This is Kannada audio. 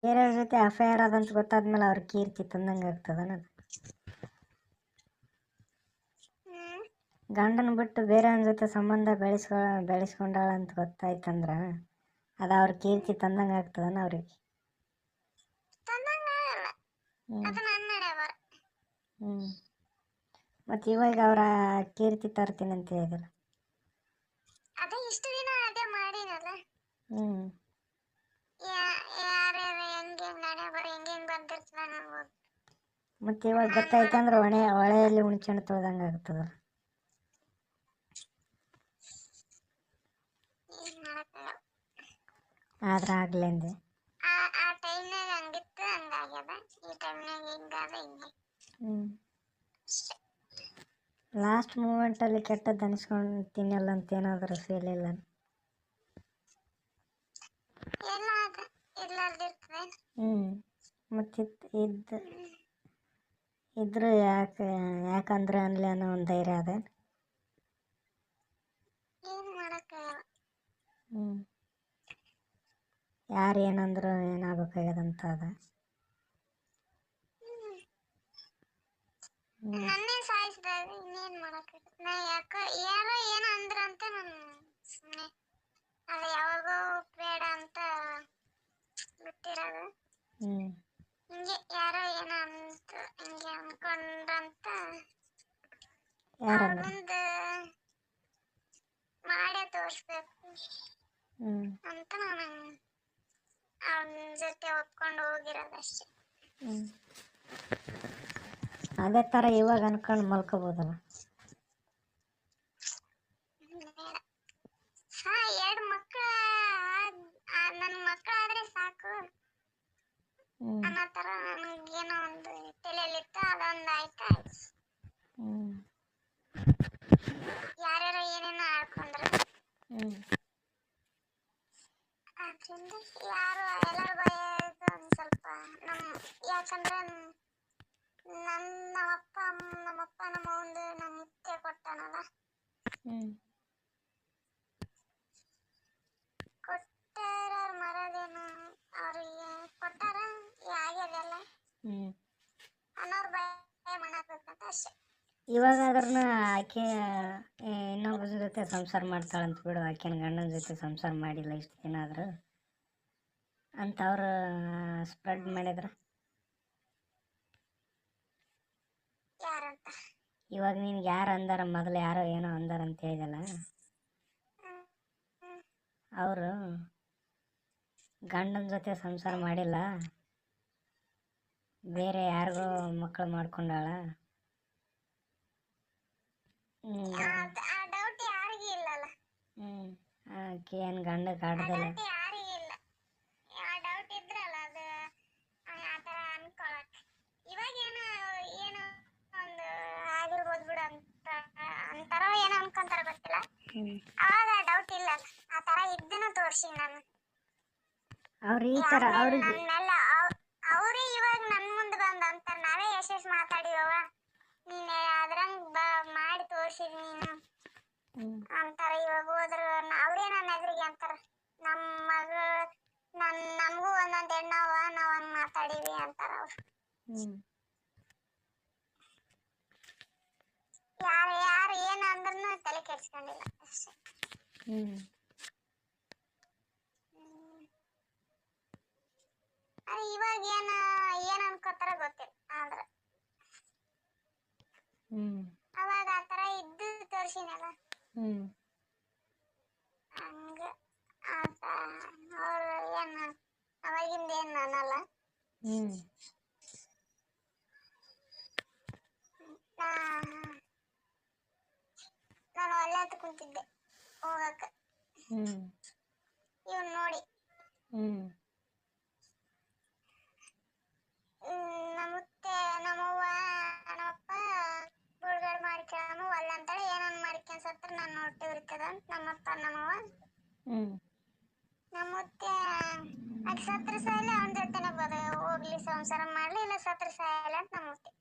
ಬೇರೆಯವ್ರ ಜೊತೆ ಅಫೇರ್ ಅದಂತ ಗೊತ್ತಾದ್ಮೇಲೆ ಅವ್ರ ಕೀರ್ತಿ ತಂದಂಗೆ ಆಗ್ತದನ. ಗಂಡನ ಬಿಟ್ಟು ಬೇರೆಯವ್ರ ಜೊತೆ ಸಂಬಂಧ ಬೆಳೆಸ್ಕೊಂಡಾಳ ಅಂತ ಗೊತ್ತಾಯ್ತಂದ್ರ ಅದು ಅವ್ರ ಕೀರ್ತಿ ತಂದಂಗೆ ಆಗ್ತದನ ಅವ್ರಿಗೆ. ಹ್ಞೂ ಮತ್ತು ಇವಾಗ ಅವರ ಕೀರ್ತಿ ತರ್ತೀನಿ ಅಂತ ಹೇಳಿದ್ರು. ಅದೇ ಇಷ್ಟು ದಿನ ಅದೇ ಮಾಡಿನಲ್ಲ. ಹ್ಞೂ ಯಾರ್ಯಾರು ಹೆಂಗೆ ನಾನೇ ಬರೀ ಹೆಂಗೆ ಬಂದಿರ್ತದ ನಾವು. ಮತ್ತು ಇವಾಗ ಗೊತ್ತಾಯ್ತಂದ್ರೆ ಹೊಳೆಯಲ್ಲಿ ಹುಣ್ಚೆಣ್ಣು ತೊಳ್ದಂಗೆ ಆಗ್ತದ. ಆದ್ರೆ ಆಗ್ಲೆಂದೆ ಆ ಟೈಮ್ನಾಗ ಹಂಗಿತ್ತು ಹಂಗಾಗ್ಯದ, ಈ ಟೈಮ್ನಾಗ ಹಿಂಗಾದ ಹಿಂಗೆ. ಲಾಸ್ಟ್ ಮೂಮೆಂಟಲ್ಲಿ ಕೆಟ್ಟದ್ದು ಅನಿಸ್ಕೊಂಡು ತಿನ್ನಲ್ಲ ಅಂತ ಏನಾದರೂ ಫೀಲ್ ಇಲ್ಲ? ಎಲ್ಲ ಅದು ಇರ್ಲಾರ್ದಿರ್ತದೆ. ಮತ್ತು ಇದ್ರೂ ಯಾಕಂದ್ರೆ ಅನ್ಲಿ ಅನ್ನೋ ಒಂದು ಧೈರ್ಯ ಅದೇ. ಏನು ಮಾಡೋಕ್ಕಾಗಲ್ಲ. ಯಾರು ಏನಂದ್ರು ಏನಾಗಬೇಕಾಗ್ಯದಂತ ಅದ. ನನ್ನೇ ಸಾಯಿಸಿದಾಗ ಇನ್ನೇನು ಮಾಡೋಕ್ಕಾಗಲ್ಲ. ನಾ ಯಾರೋ ಏನೋ ಅಂದ್ರಂತ ನಾನು ಸುಮ್ಮನೆ ಅದು ಯಾವಾಗೋ ಬೇಡ ಅಂತ ಬಿಟ್ಟಿರೋದು. ಹಿಂಗೆ ಯಾರೋ ಏನೋ ಅಂತ ಹಿಂಗೆ ಅನ್ಕೊಂಡ್ರಂತ ಅವ್ರ ಮುಂದೆ ಮಾಡೇ ತೋರಿಸ್ಬೇಕು ಅಂತ ನಾನು ಅವನ ಜೊತೆ ಒಪ್ಕೊಂಡು ಹೋಗಿರೋದಷ್ಟೇ. ಅದೇ ಥರ ಇವಾಗ ಅನ್ಕೊಂಡು ಮಲ್ಕೋಬೋದಲ್ಲ. ಎರಡು ಮಕ್ಕಳು ನನ್ನ ಮಕ್ಕಳಾದ್ರೆ ಸಾಕು ಅನ್ನೋ ಥರ ನನಗೇನೋ ಒಂದು ತಲೆಯಲ್ಲಿತ್ತು. ಅದೊಂದು ಆಯ್ತು. ಯಾರ್ಯಾರೋ ಏನೇನೋ ಆಡ್ಕೊಂಡ್ರು. ಅದರಿಂದ ಎಲ್ಲರೂ ಭಯ ಒಂದು ಸ್ವಲ್ಪ ಯಾಕಂದ್ರೆ ನಮ್ಮಪ್ಪ ನಮ್ಮ ಒಂದು ನಮ್ಮ ಮುತ್ತೆ ಕೊಟ್ಟಾನಲ್ಲ. ಕೊಟ್ಟಾರ ಮರದೇನು ಅವ್ರಿಗೆ ಕೊಟ್ಟಾರ ಆಗ್ಯದೆಲ್ಲ ಅನ್ನೋರು ಭಯ ಮಾಡಬೇಕಂತ ಅಷ್ಟೇ. ಇವಾಗಾದ್ರೂ ಆಕೆ ಇನ್ನೊಬ್ಬರ ಜೊತೆ ಸಂಸಾರ ಮಾಡ್ತಾಳಂತ ಬಿಡು, ಆಕೆನ ಗಂಡನ ಜೊತೆ ಸಂಸಾರ ಮಾಡಿಲ್ಲ ಇಷ್ಟು ದಿನ ಆದರೂ ಅಂತ ಅವರು ಸ್ಪ್ರೆಡ್ ಮಾಡಿದ್ರ. ಇವಾಗ ನಿನ್ಗೆ ಯಾರು ಅಂದಾರ, ಮೊದಲು ಯಾರೋ ಏನೋ ಅಂದಾರ ಅಂತ ಹೇಳಿದಲ್ಲ, ಅವರು ಗಂಡನ ಜೊತೆ ಸಂಸಾರ ಮಾಡಿಲ್ಲ, ಬೇರೆ ಯಾರಿಗೋ ಮಕ್ಕಳು ಮಾಡ್ಕೊಂಡಾಳ. ಆಕೆ ಏನು ಗಂಡ ಕಾಡ್ದಲ್ಲ. ಇವಾಗ ಏನು ಒಂದು ಆಗಿರ್ಬೋದು ಬಿಡು ಅಂತಾರೋ ಏನೋ ಅನ್ಕೊಂತಾರ ಗೊತ್ತಿಲ್ಲ. ಅವಾಗ ಡೌಟ್ ಇಲ್ಲ, ಆ ತರ ಇದ್ದನ್ನು ತೋರ್ಸಿ ನಾನು. ಅವ್ರು ಈ ಥರ ಅವ್ರಿಗೆ ಅವರೇ ಇವಾಗ ನನ್ನ ಮುಂದೆ ಬಂದು ಅಂತಾರೆ, ನಾವೇ ಎಷ್ಟೆಷ್ಟು ಮಾತಾಡಿದವ ನೀನು ಅದ್ರಂಗೆ ಮಾಡಿ ತೋರ್ಸಿದ್ ನೀನು ಅಂತಾರೆ. ಇವಾಗ ಹೋದ್ರು ಅವರೇ ನನ್ನ ಎದುರಿಗೆ ಅಂತಾರೆ, ನಮ್ಮ ಮಗಳು ನಮಗೂ ಒಂದೊಂದು ಹೆಣ್ಣವ, ನಾವು ಹಂಗೆ ಮಾತಾಡೀವಿ ಅಂತಾರೆ ಅವ್ರು. ಯಾರು ಏನು ಅಂದ್ರೂ ತಲೆ ಕೆಡ್ಸ್ಕೊಂಡಿಲ್ಲ ಅಷ್ಟೇ. ಇವಾಗ ಏನು ಅನ್ಕೋತಾರ ಗೊತ್ತಿಲ್ಲ. ಆದ್ರೆ ಅವಾಗ ಆ ಥರ ಇದ್ದು ತೋರ್ಸಿನಲ್ಲ, ಹಂಗೆ ಅವ್ರು ಏನು ಅವಾಗಿಂದ ಏನು ಅನ್ನಲ್ಲ. ನಾನು ಒಳ್ಳೆ ಹತ್ತು ಕುಂತಿದ್ದೆ ಹೋಗಕ್ಕೆ ಇವನ್ ನೋಡಿ. ನಮ್ಮತ್ತೆ ನಮ್ಮವ್ವ ನಮ್ಮಪ್ಪ ಬಿಡುಗಡೆ ಮಾಡ್ಕೊಳಮ್ಮ ಒಲ್ಲ ಅಂತಾಳೆ. ಏನನ್ ಮಾಡ್ಕೊಂಡ್ಸತ್ರ ನಾನು ಹೊಟ್ಟೆ ಉರಿತದ ಅಂತ ನಮ್ಮಪ್ಪ ನಮ್ಮವ್ವ. ನಮ್ಮತ್ತೆ ಅದು ಸತ್ರ ಸಾಯಲ್ಲ ಅವನ ಜೊತೆನೆ ಹೋಗ್ಲಿ ಸಂಸಾರ ಮಾಡ್ಲಿ, ಇಲ್ಲ ಸತ್ರ ಸಾಯಲ್ಲ ಅಂತ ನಮ್ಮತ್ತೆ.